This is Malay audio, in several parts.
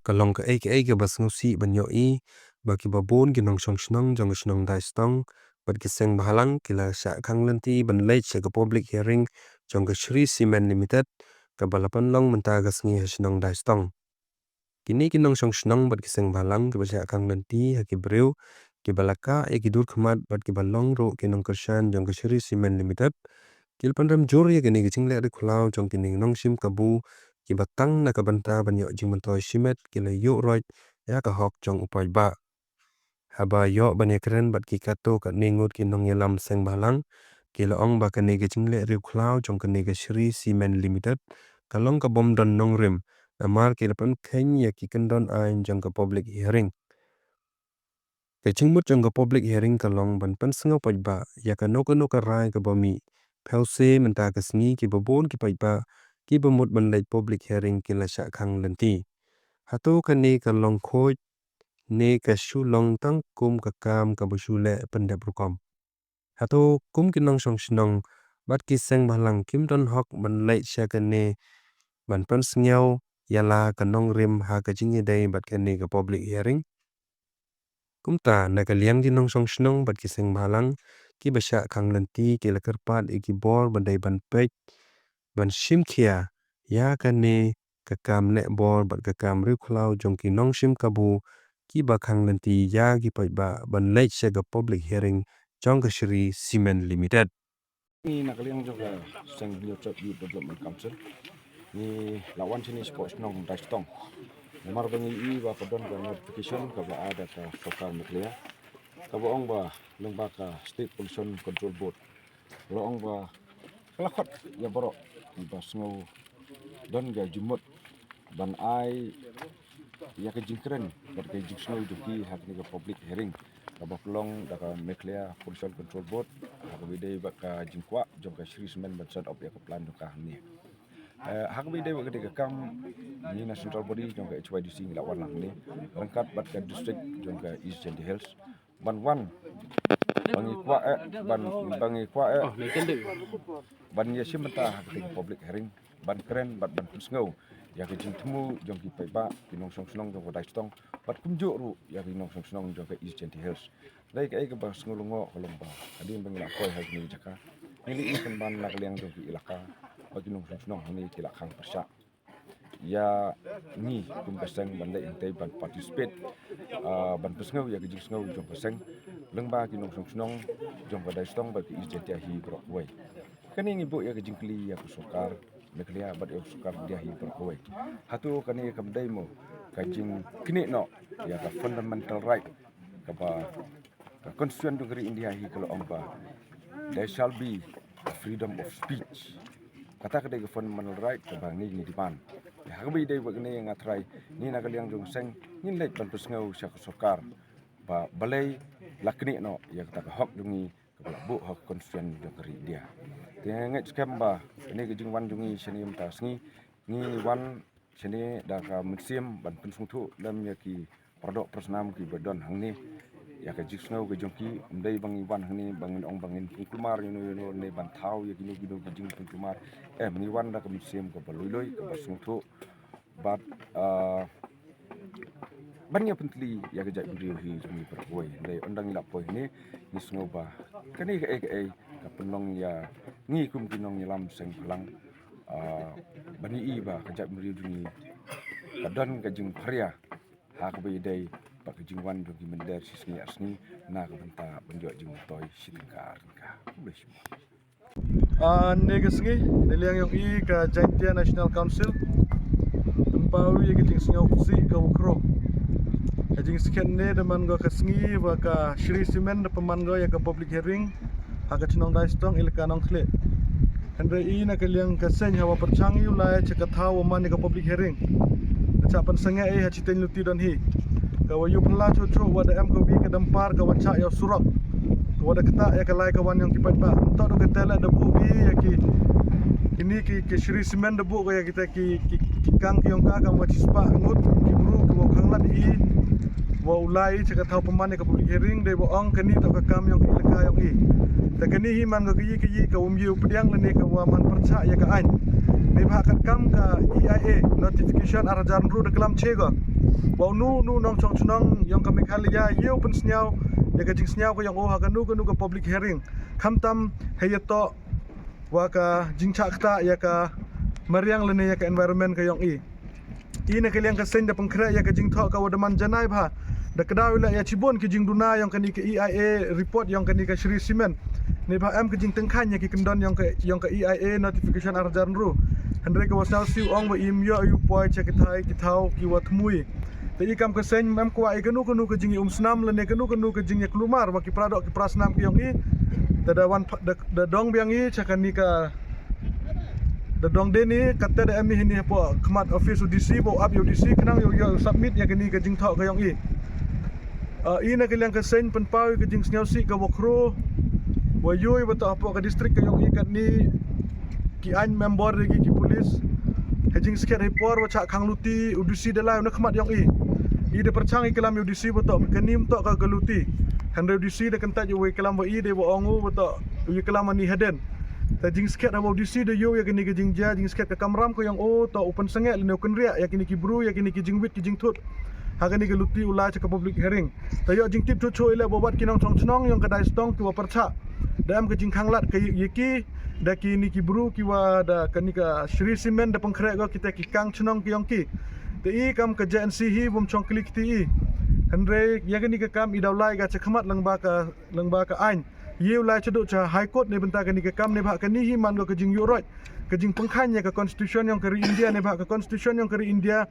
kalong ka ai ke bas ngusi banyo I baki babon ki nong song snong jong snong dai stong bat ki seng bahalang kila sha khang lenti ban late se ka public hearing jong ka Shri Cement Limited ka balapan long menta ka sngi snong dai stong kini ki nong song snong bat ki seng bahalang ka sha khang lenti ha ki breu ki balaka e ki dur khmat bat ki balong ro ki nong kershan jong ka Shri Cement Limited kil pandram jor ye ki ni ki chingle ri khulaw jong ki ning nong sim kabu ki batang na ka banta banyo jing mantoi simet ki le yo right ya ka hok jong upai ba haba yo bane kren bat ki kato ka ningut ki nong yelam seng balang ki la ong ba ka ni ki chingle ri khulaw jong ka ni ka Shri Cement Limited kalong ka bom don nong rim amar ki lapan khen ya ki kendon ain jong ka public hearing ke chingmut jong ka public hearing kalong ban pan singo pai ba ya ka no ka rai ka bomi phause menta ka sngi ki babon ki pai ba ki bamut ban lai public hearing ki la sha khang lenti hatu ka ni ka long khoi ne ka shu long tang kum ka kam ka busu le pandep rukom hatu kum ki nong song snong bat ki seng balang kim don hok ban lai sha ka ne ban pan sngiao yala ka nong rim ha ka jingi dai bat ka ne ka public hearing kumta na ka liang di nong song snong bat ki seng balang ki basha khang lenti ki la karpat ki bor bandai ban pek ban shim khia ya ka ne ka kam le bor bat ka kam ri khulaw jong ki nong shim kabu ki ba khang lenti ya ki pai ba ban late se ga public hearing jong ka Shri Cement Limited Ni nakaliang juga Seng Beliau Youth Development Council ni lawan sini sports nong dai stong. Namar bangi I ba padon ga notification ka ba ada ka sokar meklia. Ka ba ong ba lengba ka State Pollution Control Board. Lo ong ba kelakot ya borok ba sngo don ga jumut ban ai ya ke jingkren ba ke jingsno duki hak ni ka public hearing. Kaba pelong daka Meklia Pollution Control Board hak bidai baka jingkwa jong ka Shri Cement Bansat of ya ka plan jong ka ni hak bidai baka de kam ni na central body jong ka HYDC nglawan lang ni rangkat bat ka district jong ka East Jendi Hills ban wan bangi kwa ban ya simenta hak de public hearing ban keren bat ban pusngau ya ke jing temu jong ki pai ba kinong song snong jong dai stong bat kumjo ru ya kinong song snong jong ka East Jendi Hills dai ka ai ka ba ngulungo kolong ba adi bangila koi ha ni jaka ni ikan ban nak liang jong ki ilaka ba kinong song snong ni ki la khang persya ya ni kum kaseng ban dai intai ban participate ban pusngau ya ke jing sngo jong kaseng lengba kinong song snong jong ka dai stong ba ki East Jendi hi bro wai kani ngibu ya ke jing kli ya ku sokar Meklia bat yo sukar dia hi berkoi hatu kani kamdai mo kajing kini no ya ka fundamental right ka ba ka constitution negeri India hi kalau ongba there shall be freedom of speech kata kadai ka fundamental right ka ba ni diman ya ka bi dai bagne yang atrai ni na kaliang jong seng ni lek ban pesngau sya sokar ba balai lakni no ya kata ka hok dungi ka bu hok constitution negeri India tenget skamba ini kejing wan jungi seni mta sngi ni wan seni da ka musim ban pensung thu lam ya ki produk persnam ki badon hangni ya ka jiksnau ke jongki mdai bangi wan hangni bangin ong bangin kumar yuno ne ban thau ya gino kejing kumar ni wan da ka musim ka baluloi ka basung thu bat banyak pentli ya ke jai brio hi jumi perkoi dai ondang ila poi ni sngo ba kani ka ka penong ya ni kum kinong yelam seng pelang bani I ba ka jai brio jumi kadon ka jing pria ha ka bi dai ba ka jing wan jogi mender sisni asni na ka benta banjo jing toy sitingkar ka besh negasngi niliang yung I ka Jaintia National Council Pawi ke jing singau si ka ukro jing sken ne deman go kasngi wa ka Shri Cement peman go ya ka public hearing ha ka chinong dai stong ilka nong khle andre I na kaliang kaseng hawa perchang yu lai cha ka thaw man ka public hearing cha pan sanga ha chiten luti don hi ka wa yu pla chu chu wa da am ko bi ka dampar ka wa cha ya surak ka wa da kata ya ka lai ka wan yang kipat ba to do ka tela da bu bi ya ki ini ki Shri Cement da bu ko ya kita ki kang ki yong ka ma chispa ngut ki bru ki wa khang lat I wa ulai cakap tahu peman ke public hearing de boong kini tak ke kam yang ilaka yang i ta kini hi man ke yi ka umyu pediang lene ka wa man perca ya ka ain ne ba kat kam ka EIA notification arajan ru de kelam chega wa nu nong chong chunong yang kami khalia yeu pen snyau ya ka jing snyau ko yang o ha ka nu ka public hearing kham tam heyato wa ka jing chakta ya ka mariang lene ya ka environment ka yang i ina kalian ka sen da pengkra ya ka jing tho ka wadaman janai bha da kedau la ya cibon ke jing duna yang kani ke EIA report yang kani ke Shri Cement ne ba am ke jing tengkhan ya ki kendon yang ke EIA notification arjan ru handre ka wasnau siu ong wa im yo yu poi che ke thai ki thau ki wa thmui te ikam ke sen mam ko ai kanu ke jing snam le ne kanu ke jing ya klumar wa ki pradok ki prasnam ki yong i da wan da dong biang i chakani ka da dong de ni kata da mi hini po khmat office UDC bo up UDC kenang yo submit ya kani ke jing thau ka yong i ina kalian ke sen penpau ke jing snyau si ka wokro wa yoi wa ta apa ka distrik ka yong ikat ni ki an member lagi ki polis hejing sket report wa cha khang luti UDC da lai na khmat yong i de perchang i kelam UDC wa ta kenim to ka galuti handre UDC da kenta jo we kelam wa i de wa ongu wa ta wi kelam ni haden ta jing sket ha UDC de yo ya kini ke jing ja jing sket ka kamram ko yang o ta open sengek le ne kun ria ya kini ki bru ya kini ki jing wit ki jing thut hagani ke luti ulai cakap public hearing tayo jing tip chu ile bobat kinong chong chnong yang kadai stong ki wa percha dam ke jing khanglat ke yiki da ki ni ki bru ki wa da kani ka Shri Cement da pengkhrek go kita ki kang chnong ki yong ki te i kam ke JNC hi bum chong klik ti i handre ya kani ka kam i daulai ga chakhamat langba ka ain ye ulai chaduk cha high court ne benta kani ka kam ne ba kani hi man go ke jing yoroi ke jing pengkhanya ka constitution yang kari India ne ba ka constitution yang kari India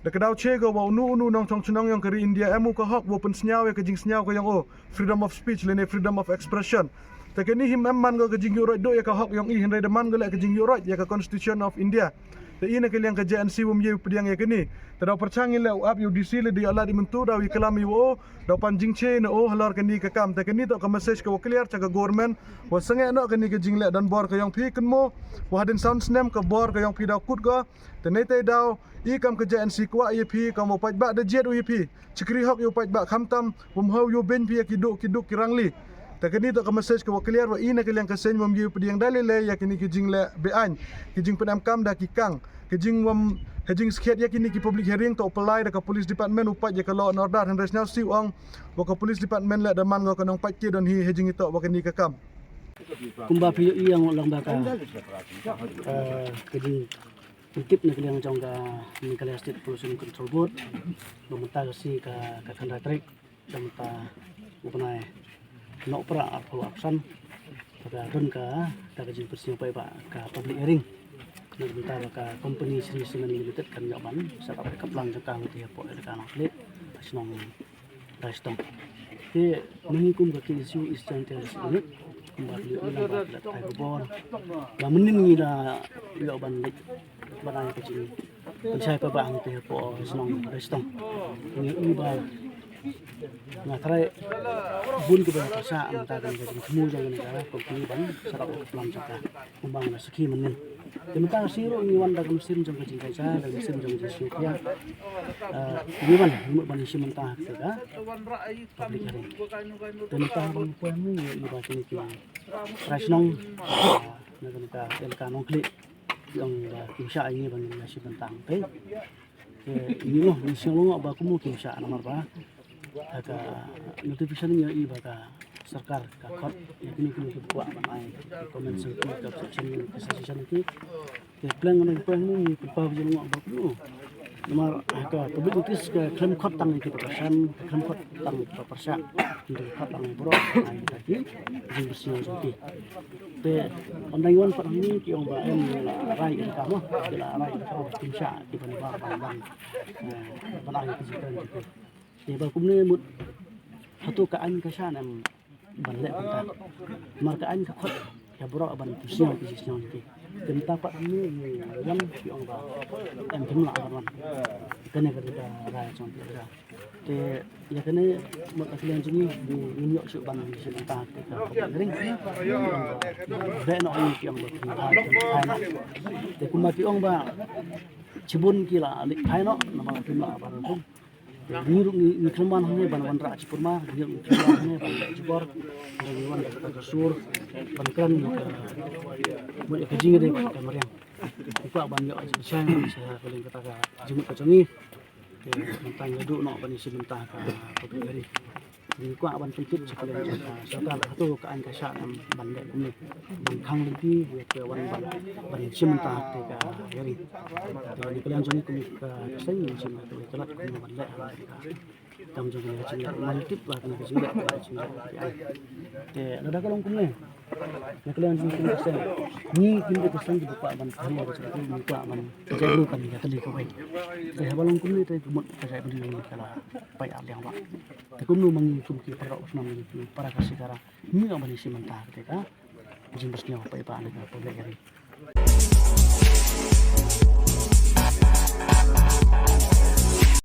da kedau chego wa nu nong chong chunong yang kari India emu ka hok wo pen snyau ya ke jing snyau ko yang o freedom of speech lene freedom of expression ta keni him man go ke jing yoroi do ya ka hok yang i hindai de man go le ke jing yoroi ya ka constitution of India ta ina ke liang ke JNC wum ye pediang ya keni ta da perchangi le up UDC le di ala di mentu da wi kelami wo da pan jing che no halor keni ka kam ta keni to ka message ka clear cha ka government wa sange no keni ke jing le dan bor ka yang phi kenmo wa den sound snem ka bor ka yang phi da kut go ta nei tai dau i kam ke JNC kwa ye phi ka mo paj ba de jet u ye phi chikri hok yo paj ba kham tam wum ho yo ben phi ki duk kirangli ta keni to ka message ka clear wa ina ke liang ka sen mum ye pediang dale le ya keni ke jing le be an ke jing penam kam da ki kang ke jing wam hejing sket ya kini ki public hearing to apply da ka police department upat ya ka law and order handres now si ong wa ka police department le da man go ka nong pat ki don hi hejing ito wa keni ka kam kumba phi yang lang ba ka ke jing tip na kaliang jong ka ni kaliang state pollution control board nomta si ka khandra trek damta upanai no pra follow action pada don ka jing persiang pai ba ka public hearing nagpunta ka company Shri Cement Limited kan yaman sa kaplang jangka hoti po ka na klit asnong rastong te menikum ka isu istan teres unit kembali ulang ba lat ay bobon wa menin ni da yaban lit banay ka jing pensay pa ba ang te po asnong rastong ni iba nga try bun ko ba sa ang tagan ka jing temu jang negara ko ban sa kaplang jangka kumbang na sakhi menin Kemudian siro ngiwan dalam mesin jom kecil kaca dalam mesin jom jesu ya, ngiwan umur bani si mentah kita, public hearing. Tentang bangkuan ni iba kini kini, rasnong, naga elka nongklik yang kimsa ini bani si mentang. Ini loh misi lo apa kamu kimsa nomor apa? Aga notification ni iba ka sarkar ka court ya kini buat manai komen sengki ka section kesasian ki ke plan ngan plan ni pa bijeng ngak ba ku nomor ka public notice ke claim court tang ki persen claim court tang persen untuk court tang bro ai tadi di bersih sengki te ondai wan pa ni ki ong ba em rai ka mo la rai ka kimsa di ban ba ban ban ki sikan ki te ba kum ni mut satu ka an ka shan am ban le ta marka an ka khot ya bro ban pusiang pisisnya ki kenta pa ni yang ki ong ba em thum la ban kene ka da ra chong ti ra te ya kene mo ka klian ni ni yo su ban si ta ka ring be no ni ki ong ba te kuma ki ong ba chibun ki la li phai no na ma ki la ban ni kelemahan ni ban ra cipurma ni kelemahan ni ban cipor ni wan ka kasur ban kan mo ka jingi de ka mariang ipa ban yo sang saya paling kata ka jimut ka congi ke mentang du no ban isi mentah ka public hari ni kwa ban tuntut sekalian sekal tu ka an ka sya ban de ni ban khang lenti ke wan ban isi mentah te ka hari ni kalian congi ku ka sai ni sim tu telat ku ban le tam jong ni cing mantip lah ni cing te ada kalong ku ni kalian jing ku sai ni kin ke sang di pa ban hari ada cerita ni kwa ban jalu kan ya tali ko bai te balong ku ni te kumut ka sai beli ni kala pai al yang ba te ku nu mangi tum ki para usman ni para kasih kara ni ga ban isi mentah te ka jing bersnya pai pa ni ka boleh hari